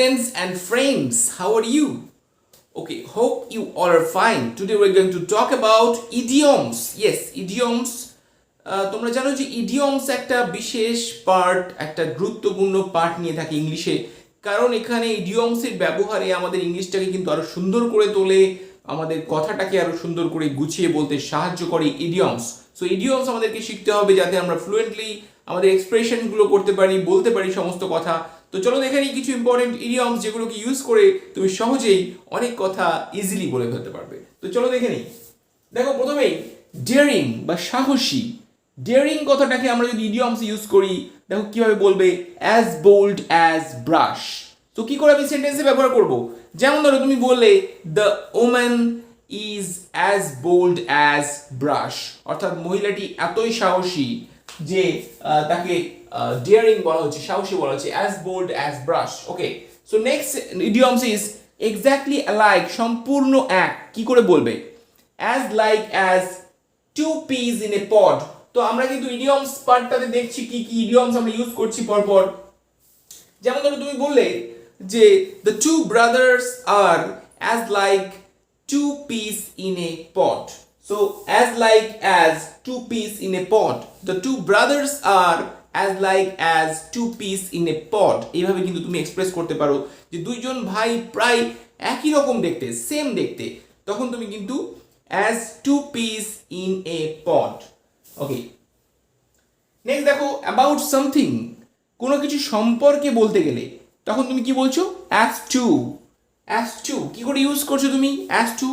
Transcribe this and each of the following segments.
students and friends, how are you? Okay, hope you all are fine. Today we're going to talk about idioms. Yes, idioms. তোমরা জানো যে idioms একটা বিশেষ part, একটা গুরুত্বপূর্ণ part নিয়ে থাকে ইংলিশে, কারণ এখানে idioms এর ব্যবহারে আমাদের ইংলিশটাকে কিন্তু আরো সুন্দর করে তোলে, আমাদের কথাটাকে আরো সুন্দর করে গুছিয়ে বলতে সাহায্য করে idioms. সো idioms আমাদেরকে শিখতে হবে যাতে আমরা ফ্লুয়েন্টলি আমাদের এক্সপ্রেশনগুলো করতে পারি, বলতে পারি সমস্ত কথা। তো চলো দেখে নিই কিছু ইম্পর্টেন্ট ইডিয়মস যেগুলোকে ইউজ করে তুমি সহজেই অনেক কথা ইজিলি বলে ফেলতে পারবে। তো চলো দেখে নিই। দেখো প্রথমেই ডেয়ারিং বা সাহসী। ডেয়ারিং কথাটাকে আমরা যদি ইডিয়মস ইউজ করি, দেখো কিভাবে বলবে, অ্যাজ বোল্ড অ্যাজ ব্রাশ। তো কি করে আমি সেন্টেন্সে ব্যবহার করব? যেমন ধরো তুমি বললে the woman is as bold as brass, অর্থাৎ মহিলাটি এতই সাহসী যে তাকে ডেয়ারিং বলা হচ্ছে, সাহসী বলা হচ্ছে, as bold as brass. Okay, so next idioms is exactly alike, সম্পূর্ণ এক। কি করে বলবে? As like as two peas in a pod. তো আমরা কিন্তু ইডিয়মস পার্টটাতে দেখছি কি কি ইডিয়মস আমরা ইউজ করছি পরপর। যেমন ধরো তুমি বললে যে the two brothers are as like two peas in a pod. So as like as two peas in a pod, the two brothers are as like as two peas in a pod. এইভাবে কিন্তু তুমি express করতে পারো যে দুইজন ভাই প্রায় একই রকম দেখতে, সেম দেখতে, তখন তুমি কিন্তু as two peas in a pod. Okay, next দেখো about something, কোনো কিছু সম্পর্কে বলতে গেলে তখন তুমি কি বলছো? as to. as to কি করে ইউজ করছো তুমি? as to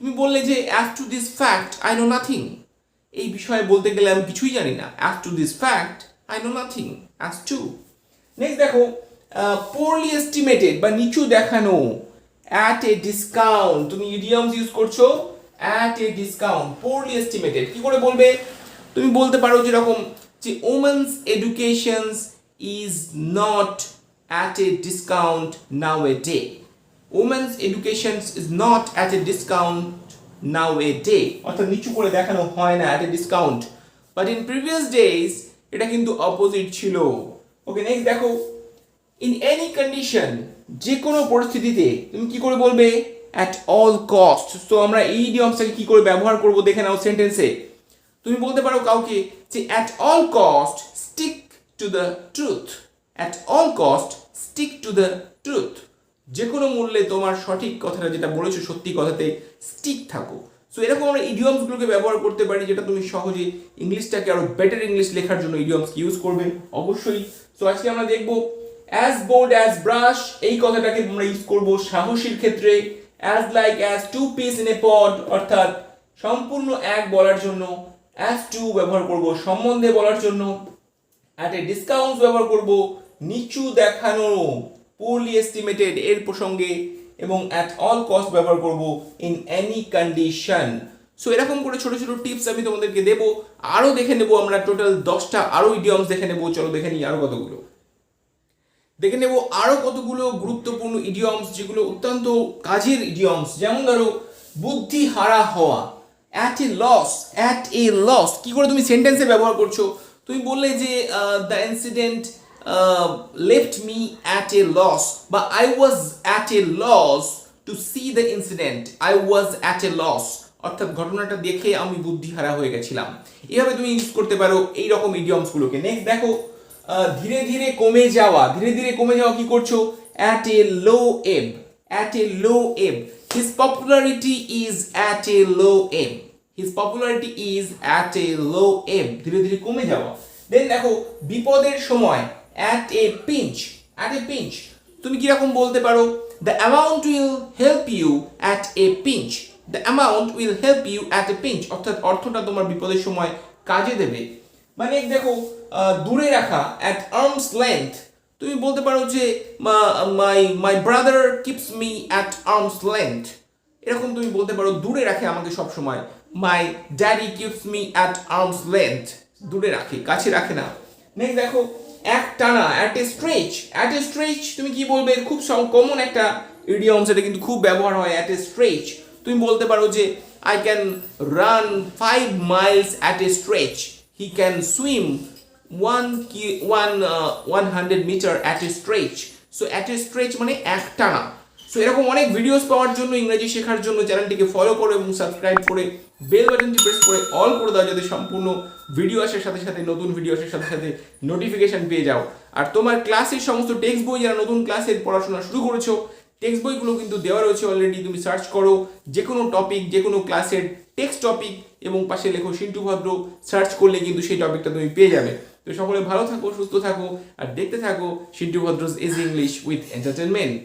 তুমি বললে যে as to this fact I know nothing, এই বিষয়ে বলতে গেলে আমি কিছুই জানি না, as to this fact I know nothing, as to. Next দেখো poorly estimated বা নিচু দেখানো, at a discount, তুমি ইডিয়মস ইউজ করছো at a discount, poorly estimated। কি করে বলবে? তুমি বলতে পারো যেরকম যে women's education is not at a discount nowadays. Women's education is not at a discount nowadays, অর্থাৎ নিচু করে দেখানো হয় না at a discount, but in previous days এটা কিন্তু অপোজিট ছিল। ওকে, নেক্সট দেখো in any condition, যে কোনো পরিস্থিতিতে তুমি কি করে বলবে? at all cost। তো আমরা এই ইডিয়মসটাকে কি করে ব্যবহার করব দেখে নাও সেন্টেন্সে। তুমি বলতে পারো কাউকে যে at all cost stick to the truth, at all cost stick to the truth, যে কোনো মূল্যে তোমার সঠিক কথাটা যেটা বলেছো সত্যি কথাতে স্টিক থাকো। সো এরকম আমরা ইডিয়মসগুলোকে ব্যবহার করতে পারি যেটা তুমি সহজে ইংলিশটাকে আরো বেটার ইংলিশ লেখার জন্য ইডিয়মস ইউজ করবে অবশ্যই। সো আজকে আমরা দেখব অ্যাজ বোল্ড অ্যাজ ব্রাশ, এই কথাটাকে আমরা ইউজ করব সাহসীর ক্ষেত্রে। As like as two peas in a pod, অর্থাৎ সম্পূর্ণ এক বলার জন্য। অ্যাজ টু ব্যবহার করব সম্বন্ধে বলার জন্য। অ্যাট এ ডিসকাউন্ট ব্যবহার করব নিচু দেখানো, poorly estimated এর প্রসঙ্গে, এবং at all cost ব্যবহার করব in any condition। সো এরকম করে ছোট ছোট টিপস আমি তোমাদেরকে দেব, আরো দেখে নেব আমরা টোটাল 10টা আরো ইডিয়মস দেখে নেব। চলো দেখে নিই আরো কতগুলো, দেখে নেব আরো কতগুলো গুরুত্বপূর্ণ ইডিয়মস যেগুলো অত্যন্ত কাজের ইডিয়মস। যেমন ধরো বুদ্ধি হারা হওয়া, at a loss, at a loss। কি করে তুমি সেন্টেন্সে ব্যবহার করছো? তুমি বললে যে the incident left me at a loss, but I was at a loss to see the incident, I was at a loss, অর্থাৎ ঘটনাটা দেখে আমি বুদ্ধিহারা হয়ে গেছিলাম। এইভাবে তুমি ইউজ করতে পারো এই রকম ইডিয়মসগুলোকে। নেক্সট দেখো ধীরে ধীরে কমে যাওয়া, ধীরে ধীরে কমে যাওয়া কি করছো? at a low ebb, at a low ebb, his popularity is at a low ebb, his popularity is at a low ebb, ধীরে ধীরে কমে যাওয়া। দেন দেখো বিপদের সময়, at a pinch, at a pinch, তুমি কি রকম বলতে পারো? the amount will help you at a pinch, the amount will help you at a pinch, অর্থাৎ অর্থটা তোমার বিপদের সময় কাজে দেবে। মানে দেখো দূরে রাখা, at arm's length, তুমি বলতে পারো যে my brother keeps me at arm's length, এরকম তুমি বলতে পারো দূরে রাখে আমাকে সব সময়, my daddy keeps me at arm's length, দূরে রাখে, কাছে রাখে না। নেক্সট দেখো এক টানা, at a stretch, at a stretch তুমি কি বলবে? খুব কমন একটা ইডিয়মস, এটা কিন্তু খুব ব্যবহার হয় at a stretch। তুমি বলতে পারো যে I can run 5 miles at a stretch, he can swim 100 meter at a stretch। So at a stretch মানে একটানা। সো এরকম অনেক ভিডিওস পাওয়ার জন্য, ইংরেজি শেখার জন্য চ্যানেলটিকে ফলো করো এবং সাবস্ক্রাইব করে বেল বাটনটি প্রেস করে অল করে দাও, যাতে সম্পূর্ণ ভিডিও আসার সাথে সাথে, নতুন ভিডিও আসার সাথে সাথে নোটিফিকেশন পেয়ে যাও। আর তোমার ক্লাসের সমস্ত টেক্সট বই, যারা নতুন ক্লাসের পড়াশোনা শুরু করেছো, টেক্সট বইগুলো কিন্তু দেওয়া রয়েছে অলরেডি। তুমি সার্চ করো যে কোনো টপিক, যে কোনো ক্লাসের টেক্সট টপিক এবং পাশে লেখো সিন্টু ভদ্র, সার্চ করলে কিন্তু সেই টপিকটা তুমি পেয়ে যাবে। তো সকলে ভালো থাকো, সুস্থ থাকো আর দেখতে থাকো সিন্টু ভদ্রস ইজি ইংলিশ উইথ এন্টারটেনমেন্ট।